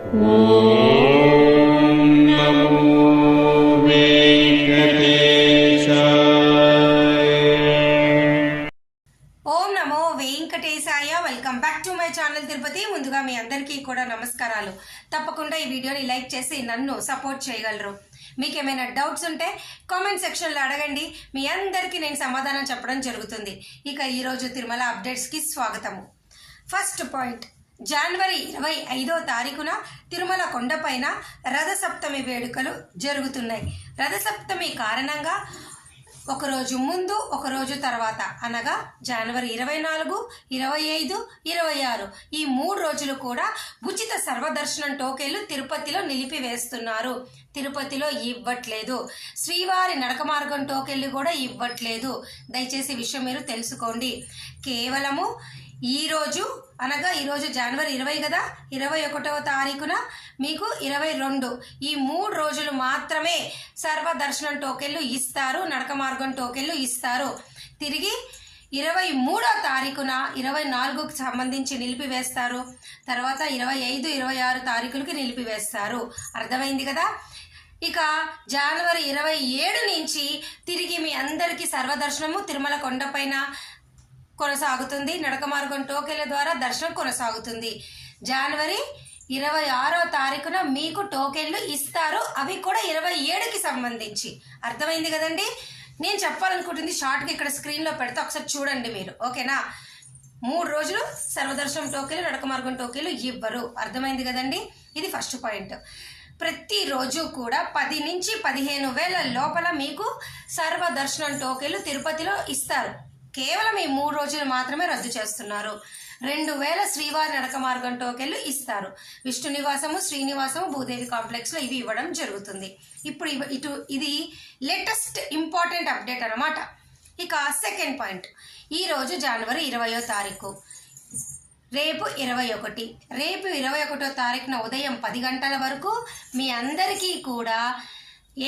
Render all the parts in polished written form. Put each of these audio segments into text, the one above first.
Welcome back to my channel Tirupati. ముందుగా మీ అందరికీ కూడా నమస్కారాలు. తప్పకుండా ఈ వీడియోని లైక్ చేసి నన్ను సపోర్ట్ చేయగలరు. మీకు ఏమైనా డౌట్స్ ఉంటే కామెంట్ సెక్షన్లో అడగండి, మీ అందరికీ నేను సమాధానం చెప్పడం జరుగుతుంది. ఇక ఈరోజు తిరుమల అప్డేట్స్కి స్వాగతము. ఫస్ట్ పాయింట్, జనవరి 25వ తారీఖున తిరుమల కొండపైన రథసప్తమి వేడుకలు జరుగుతున్నాయి. రథసప్తమి కారణంగా ఒకరోజు ముందు ఒకరోజు తర్వాత అనగా జనవరి 24, 25, 26 ఈ 3 రోజులు కూడా ఉచిత సర్వదర్శనం టోకెన్లు తిరుపతిలో నిలిపివేస్తున్నారు. తిరుపతిలో ఇవ్వట్లేదు. శ్రీవారి నడక మార్గం టోకెన్లు కూడా ఇవ్వట్లేదు. దయచేసి విషయం మీరు తెలుసుకోండి. కేవలము ఈరోజు అనగా ఈరోజు జనవరి 20 కదా, 21వ తారీఖున మీకు 22 ఈ 3 రోజులు మాత్రమే సర్వదర్శనం టోకెన్లు ఇస్తారు, నడక మార్గం టోకెన్లు ఇస్తారు. తిరిగి 23వ తారీఖున 24కు సంబంధించి నిలిపివేస్తారు. తర్వాత 25, 26 తారీఖులకి నిలిపివేస్తారు. అర్థమైంది కదా. ఇక జనవరి 27 నుంచి తిరిగి మీ అందరికీ సర్వదర్శనము తిరుమల కొండపైన కొనసాగుతుంది. నడక మార్గం టోకెన్ల ద్వారా దర్శనం కొనసాగుతుంది. జనవరి 26వ తారీఖున మీకు టోకెన్లు ఇస్తారు, అవి కూడా 27కి సంబంధించి. అర్థమైంది కదండి. నేను చెప్పాలనుకుంటుంది షార్ట్గా ఇక్కడ స్క్రీన్లో పెడితే ఒకసారి చూడండి మీరు, ఓకేనా. 3 రోజులు సర్వదర్శనం టోకెన్లు నడక మార్గం టోకెన్లు ఇవ్వరు. అర్థమైంది కదండి. ఇది ఫస్ట్ పాయింట్. ప్రతిరోజు కూడా 10 నుంచి 15 వేల లోపల మీకు సర్వదర్శనం టోకెన్లు తిరుపతిలో ఇస్తారు. కేవలం ఈ 3 రోజులు మాత్రమే రద్దు చేస్తున్నారు. 2000 శ్రీవారి నడక మార్గం టోకెన్లు ఇస్తారు. విష్ణు నివాసము, శ్రీనివాసము, భూదేవి కాంప్లెక్స్లో ఇవి ఇవ్వడం జరుగుతుంది. ఇప్పుడు ఇది లేటెస్ట్ ఇంపార్టెంట్ అప్డేట్ అన్నమాట. ఇక సెకండ్ పాయింట్, ఈరోజు జనవరి 20వ తారీఖు, రేపు 21. రేపు 21వ తారీఖున ఉదయం 10 గంటల వరకు మీ అందరికీ కూడా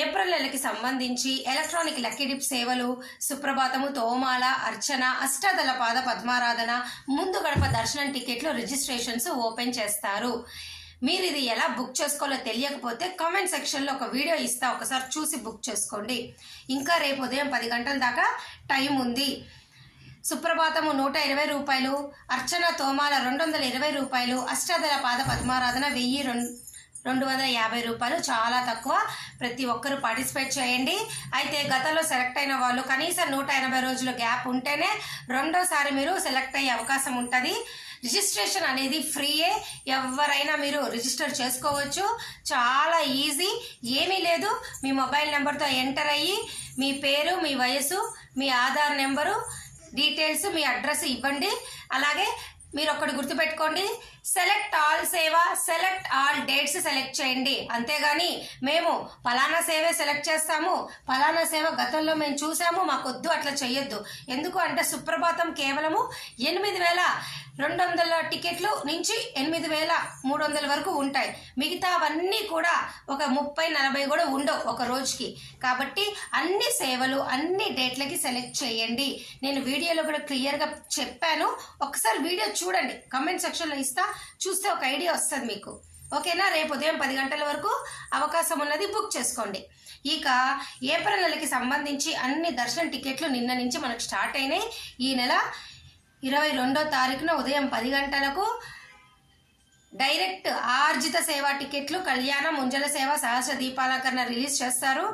ఏప్రిల్ నెలకి సంబంధించి ఎలక్ట్రానిక్ లక్కీ డిప్ సేవలు, సుప్రభాతము, తోమాల, అర్చన, అష్టాదళ పాద పద్మారాధన, ముందు గడప దర్శనం టికెట్లు రిజిస్ట్రేషన్స్ ఓపెన్ చేస్తారు. మీరు ఇది ఎలా బుక్ చేసుకోవాలో తెలియకపోతే కామెంట్ సెక్షన్లో ఒక వీడియో ఇస్తా, ఒకసారి చూసి బుక్ చేసుకోండి. ఇంకా రేపు ఉదయం 10 గంటల దాకా టైం ఉంది. సుప్రభాతము 120 రూపాయలు, అర్చన తోమాల 220 రూపాయలు, అష్టాదళ పాద పద్మారాధన 250 రూపాయలు. చాలా తక్కువ. ప్రతి ఒక్కరు పార్టిసిపేట్ చేయండి. అయితే గతంలో సెలెక్ట్ అయిన వాళ్ళు కనీసం 180 రోజులు గ్యాప్ ఉంటేనే రెండోసారి మీరు సెలెక్ట్ అయ్యే అవకాశం ఉంటుంది. రిజిస్ట్రేషన్ అనేది ఫ్రీయే, ఎవరైనా మీరు రిజిస్టర్ చేసుకోవచ్చు. చాలా ఈజీ, ఏమీ లేదు. మీ మొబైల్ నెంబర్తో ఎంటర్ అయ్యి మీ పేరు, మీ వయసు, మీ ఆధార్ నెంబరు డీటెయిల్స్, మీ అడ్రస్ ఇవ్వండి. అలాగే మీరు ఒక్కటి గుర్తుపెట్టుకోండి, సెలెక్ట్ ఆల్ సేవ, సెలెక్ట్ ఆల్ డేట్స్ సెలెక్ట్ చేయండి. అంతేగాని మేము ఫలానా సేవే సెలెక్ట్ చేస్తాము, ఫలానా సేవ గతంలో మేము చూసాము మాకొద్దు, అట్లా చెయ్యొద్దు. ఎందుకు అంటే సుప్రభాతం కేవలము 8,200 టికెట్లు నుంచి 8,300 వరకు ఉంటాయి. మిగతావన్నీ కూడా ఒక 30-40 కూడా ఉండవు ఒక రోజుకి. కాబట్టి అన్ని సేవలు అన్ని డేట్లకి సెలెక్ట్ చేయండి. నేను వీడియోలో కూడా క్లియర్గా చెప్పాను, ఒకసారి వీడియో చూడండి, కమెంట్ సెక్షన్లో ఇస్తా, చూస్తే ఒక ఐడియా వస్తుంది మీకు, ఓకేనా. రేపు ఉదయం 10 గంటల వరకు అవకాశం ఉన్నది, బుక్ చేసుకోండి. ఇక ఏప్రిల్ నెలకి సంబంధించి అన్ని దర్శనం టికెట్లు నిన్న నుంచి మనకు స్టార్ట్ అయినాయి. ఈ నెల 22వ తారీఖున ఉదయం 10 గంటలకు డైరెక్ట్ ఆర్జిత సేవా టికెట్లు, కళ్యాణం, ముంజల సేవ, సహస్ర దీపాలంకరణ రిలీజ్ చేస్తారు.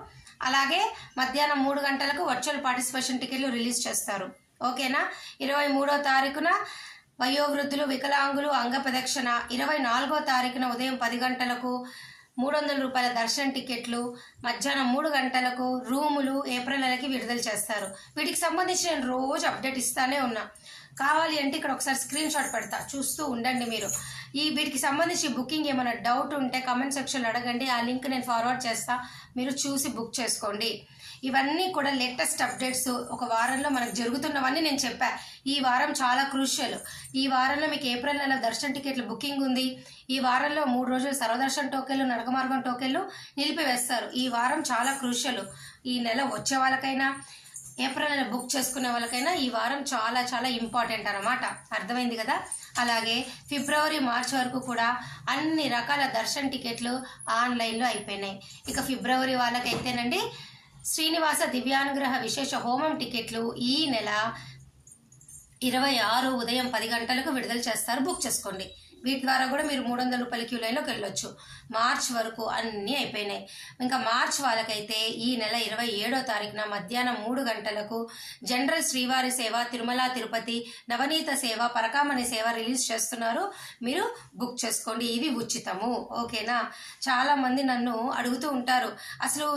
అలాగే మధ్యాహ్నం 3 గంటలకు వర్చువల్ పార్టిసిపేషన్ టికెట్లు రిలీజ్ చేస్తారు, ఓకేనా. 23వ తారీఖున వయోవృద్ధులు, వికలాంగులు అంగ ప్రదక్షిణ, 24వ తారీఖున ఉదయం 10 గంటలకు 300 రూపాయల దర్శనం టికెట్లు, మధ్యాహ్నం 3 గంటలకు రూములు ఏప్రిల్ నెలకి విడుదల చేస్తారు. వీటికి సంబంధించి నేను రోజు అప్డేట్ ఇస్తానే ఉన్నా. కావాలి అంటే ఇక్కడ ఒకసారి స్క్రీన్ షాట్ పెడతా, చూస్తూ ఉండండి మీరు. వీటికి సంబంధించి బుకింగ్ ఏమైనా డౌట్ ఉంటే కామెంట్ సెక్షన్లో అడగండి, ఆ లింక్ నేను ఫార్వర్డ్ చేస్తా, మీరు చూసి బుక్ చేసుకోండి. ఇవన్నీ కూడా లేటెస్ట్ అప్డేట్స్. ఒక వారంలో మనకు జరుగుతున్నవన్నీ నేను చెప్పా. ఈ వారం చాలా క్రూషియల్. ఈ వారంలో మీకు ఏప్రిల్ నెల దర్శన టికెట్లు బుకింగ్ ఉంది. ఈ వారంలో 3 రోజులు సర్వదర్శన టోకెన్లు, నడక మార్గం టోకెన్లు నిలిపివేస్తారు. ఈ వారం చాలా క్రూషియల్. ఈ నెల వచ్చే వాళ్ళకైనా ఏప్రిల్ నెల బుక్ చేసుకునే వాళ్ళకైనా ఈ వారం చాలా చాలా ఇంపార్టెంట్ అన్నమాట. అర్థమైంది కదా. అలాగే ఫిబ్రవరి మార్చ్ వరకు కూడా అన్ని రకాల దర్శన్ టికెట్లు ఆన్లైన్లో అయిపోయినాయి. ఇక ఫిబ్రవరి వాళ్ళకైతేనండి శ్రీనివాస దివ్యానుగ్రహ విశేష హోమం టికెట్లు ఈ నెల 26 ఉదయం 10 గంటలకు విడుదల చేస్తారు. బుక్ చేసుకోండి. వీటి ద్వారా కూడా మీరు 300 రూపాయల క్యూ లైన్లోకి వెళ్ళొచ్చు. మార్చ్ వరకు అన్నీ అయిపోయినాయి. ఇంకా మార్చ్ వాళ్ళకైతే ఈ నెల 27వ తారీఖున మధ్యాహ్నం 3 గంటలకు జనరల్ శ్రీవారి సేవ, తిరుమల తిరుపతి నవనీత సేవ, పరకామణి సేవ రిలీజ్ చేస్తున్నారు. మీరు బుక్ చేసుకోండి. ఇవి ఉచితము. ఓకేనా. చాలా మంది నన్ను అడుగుతూ ఉంటారు, అసలు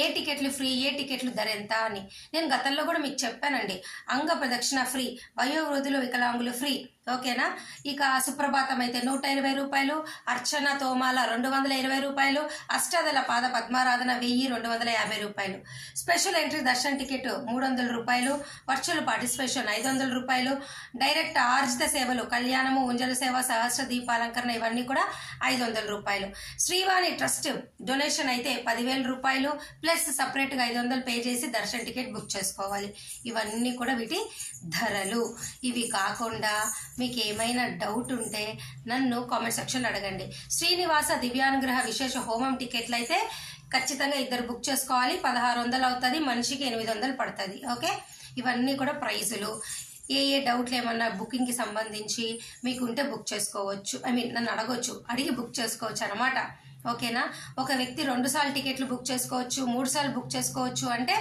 ఏ టికెట్లు ఫ్రీ, ఏ టికెట్లు ధర ఎంత అని. నేను గతంలో కూడా మీకు చెప్పానండి. అంగ ప్రదక్షిణ ఫ్రీ, వయోవృద్ధులు వికలాంగులు ఫ్రీ. ఓకేనా. ఇక సుప్రభాతం అయితే 120 రూపాయలు, అర్చన తోమాల 220 రూపాయలు, అష్టాదళ పాద పద్మారాధన 1250 రూపాయలు, స్పెషల్ ఎంట్రీ దర్శన్ టికెట్ 300 రూపాయలు, వర్చువల్ పార్టిసిపేషన్ 500 రూపాయలు, డైరెక్ట్ ఆర్జిత సేవలు కళ్యాణము, ఉంజల సేవ, సహస్ర దీపాలంకరణ ఇవన్నీ కూడా 500 రూపాయలు. శ్రీవాణి ట్రస్ట్ డొనేషన్ అయితే 10,000 రూపాయలు ప్లస్ సపరేట్గా 500 పే చేసి దర్శన్ టికెట్ బుక్ చేసుకోవాలి. ఇవన్నీ కూడా వీటి ధరలు. ఇవి కాకుండా మీకు ఏమైనా డౌట్ ఉంటే నన్ను కామెంట్ సెక్షన్లో అడగండి. శ్రీనివాస దివ్యానుగ్రహ విశేష హోమం టికెట్లు అయితే ఖచ్చితంగా 2 బుక్ చేసుకోవాలి. 1600 అవుతుంది, మనిషికి 800 పడుతుంది. ఓకే. ఇవన్నీ కూడా ప్రైజులు. ఏ డౌట్లు ఏమన్నా బుకింగ్కి సంబంధించి మీకు ఉంటే బుక్ చేసుకోవచ్చు. నన్ను అడగొచ్చు, అడిగి బుక్ చేసుకోవచ్చు అనమాట. ఓకేనా. ఒక వ్యక్తి 2 సార్లు టికెట్లు బుక్ చేసుకోవచ్చు, 3 సార్లు బుక్ చేసుకోవచ్చు. అంటే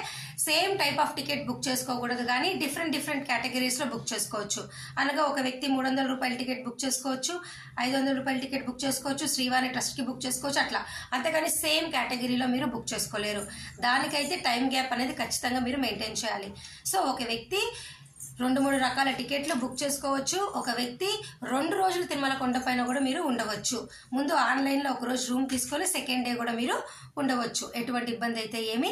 same type of ticket book చేసుకోకూడదు, కానీ డిఫరెంట్ కేటగిరీస్లో బుక్ చేసుకోవచ్చు. అనగా ఒక వ్యక్తి 300 రూపాయల టికెట్ బుక్ చేసుకోవచ్చు, 500 రూపాయల టికెట్ బుక్ చేసుకోవచ్చు, శ్రీవారి ట్రస్ట్కి బుక్ చేసుకోవచ్చు, అట్లా. అంతేగాని సేమ్ కేటగిరీలో మీరు బుక్ చేసుకోలేరు. దానికైతే టైం గ్యాప్ అనేది ఖచ్చితంగా మీరు మెయింటైన్ చేయాలి. సో ఒక వ్యక్తి 2-3 రకాల టికెట్లు బుక్ చేసుకోవచ్చు. ఒక వ్యక్తి 2 రోజులు తిరుమల కొండపైన కూడా మీరు ఉండవచ్చు. ముందు ఆన్లైన్లో 1 రోజు రూమ్ తీసుకొని సెకండ్ డే కూడా మీరు ఉండవచ్చు. ఎటువంటి ఇబ్బంది అయితే ఏమీ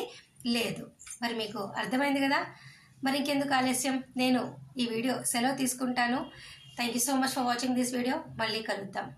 లేదు. మరి మీకు అర్థమైంది కదా. మరి ఇంకెందుకు ఆలస్యం, నేను ఈ వీడియో సెలవు తీసుకుంటాను. Thank you so much for watching this video. మళ్ళీ కలుద్దాం.